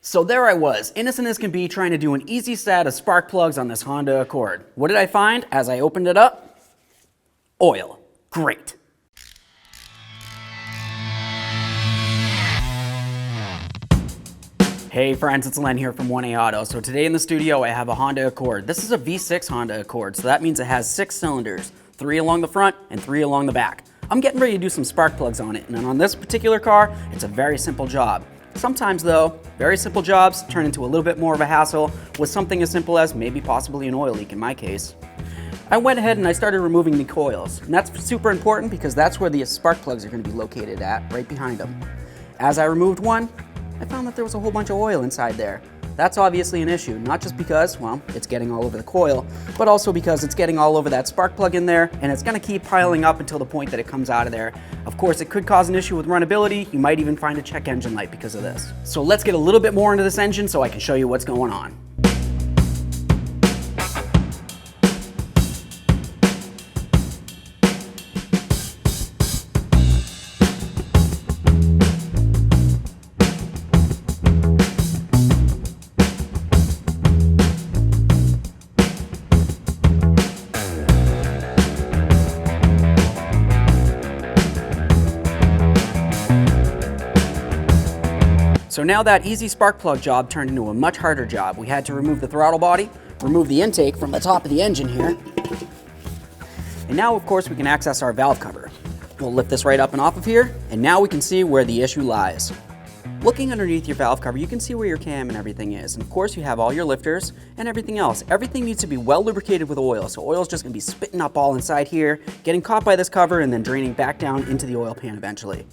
So there I was, innocent as can be, trying to do an easy set of spark plugs on this Honda Accord. What did I find as I opened it up? Oil. Great. Hey friends, it's Len here from 1A Auto. So today in the studio I have a Honda Accord. This is a V6 Honda Accord, so that means it has 6 cylinders, 3 along the front and 3 along the back. I'm getting ready to do some spark plugs on it, and on this particular car, it's a very simple job. Sometimes though, very simple jobs turn into a little bit more of a hassle with something as simple as maybe possibly an oil leak in my case. I went ahead and I started removing the coils, and that's super important because that's where the spark plugs are going to be located at, right behind them. As I removed one, I found that there was a whole bunch of oil inside there. That's obviously an issue, not just because, well, it's getting all over the coil, but also because it's getting all over that spark plug in there, and it's gonna keep piling up until the point that it comes out of there. Of course, it could cause an issue with runnability. You might even find a check engine light because of this. So let's get a little bit more into this engine so I can show you what's going on. So now that easy spark plug job turned into a much harder job. We had to remove the throttle body, remove the intake from the top of the engine here. And now, of course, we can access our valve cover. We'll lift this right up and off of here, and now we can see where the issue lies. Looking underneath your valve cover, you can see where your cam and everything is. And of course, you have all your lifters and everything else. Everything needs to be well lubricated with oil. So oil's just gonna be spitting up all inside here, getting caught by this cover, and then draining back down into the oil pan eventually.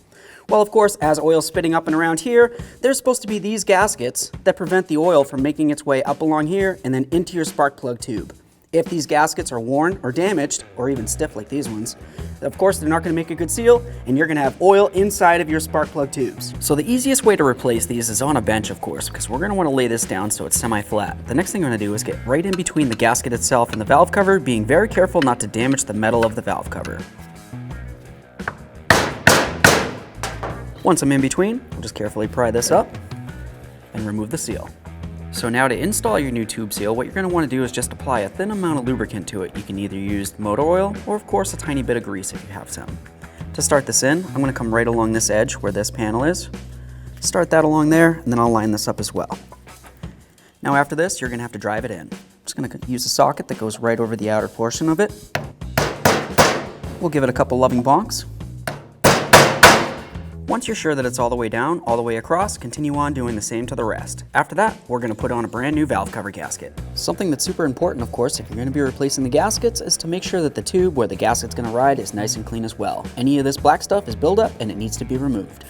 Well, of course, as oil's spitting up and around here, there's supposed to be these gaskets that prevent the oil from making its way up along here and then into your spark plug tube. If these gaskets are worn or damaged, or even stiff like these ones, of course they're not going to make a good seal, and you're going to have oil inside of your spark plug tubes. So the easiest way to replace these is on a bench, of course, because we're going to want to lay this down so it's semi-flat. The next thing I'm going to do is get right in between the gasket itself and the valve cover, being very careful not to damage the metal of the valve cover. Once I'm in between, we'll just carefully pry this up and remove the seal. So now to install your new tube seal, what you're going to want to do is just apply a thin amount of lubricant to it. You can either use motor oil or of course a tiny bit of grease if you have some. To start this in, I'm going to come right along this edge where this panel is. Start that along there, and then I'll line this up as well. Now after this, you're going to have to drive it in. I'm just going to use a socket that goes right over the outer portion of it. We'll give it a couple loving bonks. Once you're sure that it's all the way down, all the way across, continue on doing the same to the rest. After that, we're going to put on a brand new valve cover gasket. Something that's super important, of course, if you're going to be replacing the gaskets, is to make sure that the tube where the gasket's going to ride is nice and clean as well. Any of this black stuff is buildup and it needs to be removed.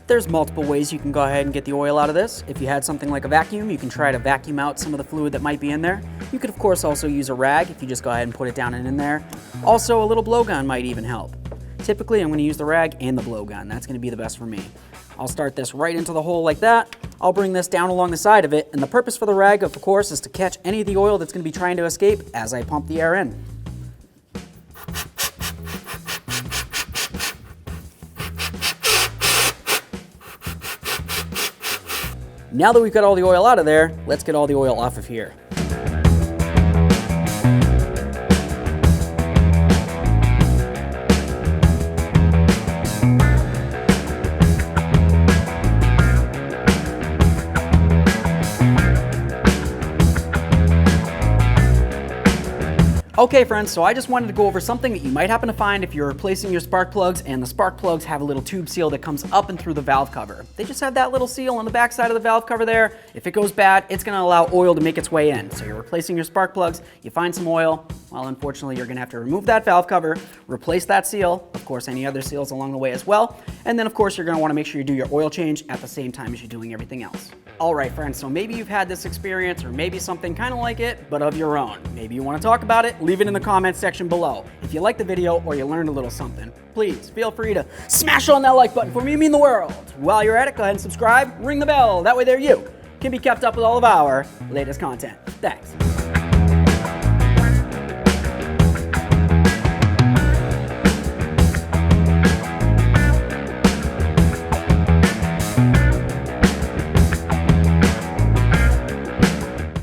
There's multiple ways you can go ahead and get the oil out of this. If you had something like a vacuum, you can try to vacuum out some of the fluid that might be in there. You could of course also use a rag if you just go ahead and put it down and in there. Also, a little blowgun might even help. Typically, I'm going to use the rag and the blowgun. That's going to be the best for me. I'll start this right into the hole like that. I'll bring this down along the side of it, and the purpose for the rag, of course, is to catch any of the oil that's going to be trying to escape as I pump the air in. Now that we've got all the oil out of there, let's get all the oil off of here. Okay friends, so I just wanted to go over something that you might happen to find if you're replacing your spark plugs and the spark plugs have a little tube seal that comes up and through the valve cover. They just have that little seal on the back side of the valve cover there. If it goes bad, it's going to allow oil to make its way in. So you're replacing your spark plugs, you find some oil, well unfortunately you're going to have to remove that valve cover, replace that seal, of course any other seals along the way as well, and then of course you're going to want to make sure you do your oil change at the same time as you're doing everything else. Alright friends, so maybe you've had this experience or maybe something kind of like it, but of your own. Maybe you want to talk about it, leave it in the comments section below. If you liked the video or you learned a little something, please feel free to smash on that like button for me, it means the world. While you're at it, go ahead and subscribe, ring the bell, that way there you can be kept up with all of our latest content. Thanks.